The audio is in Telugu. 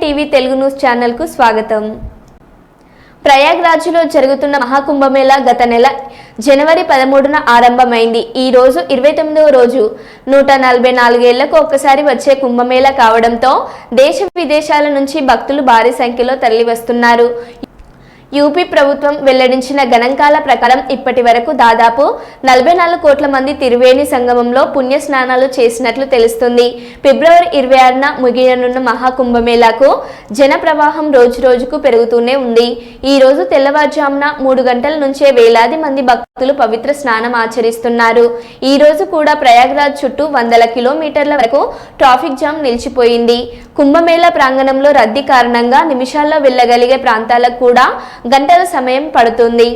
టీవీ తెలుగు న్యూస్ ఛానల్ కు స్వాగతం। ప్రయాగ్రాజ్లో జరుగుతున్న మహాకుంభమేళా గత నెల జనవరి 13న ఆరంభమైంది। ఈ రోజు 29వ రోజు 144 ఏళ్లకు ఒక్కసారి వచ్చే కుంభమేళా కావడంతో దేశ విదేశాల నుంచి భక్తులు భారీ సంఖ్యలో తరలివస్తున్నారు। యూపీ ప్రభుత్వం వెల్లడించిన గణాంకాల ప్రకారం ఇప్పటి వరకు దాదాపు 44 కోట్ల మంది త్రివేణి సంగమంలో పుణ్య స్నానాలు చేసినట్లు తెలుస్తుంది। ఫిబ్రవరి 26న ముగియనున్న మహాకుంభమేళాకు జన ప్రవాహం రోజురోజుకు పెరుగుతూనే ఉంది। ఈ రోజు తెల్లవారుజామున 3 గంటల నుంచే వేలాది మంది భక్తులు పవిత్ర స్నానం ఆచరిస్తున్నారు। ఈ రోజు కూడా ప్రయాగ్రాజ్ చుట్టూ వందల కిలోమీటర్ల వరకు ట్రాఫిక్ జామ్ నిలిచిపోయింది। కుంభమేళా ప్రాంగణంలో రద్దీ కారణంగా నిమిషాల్లో వెళ్ళగలిగే ప్రాంతాలకు కూడా గంటల సమయం పడుతుంది।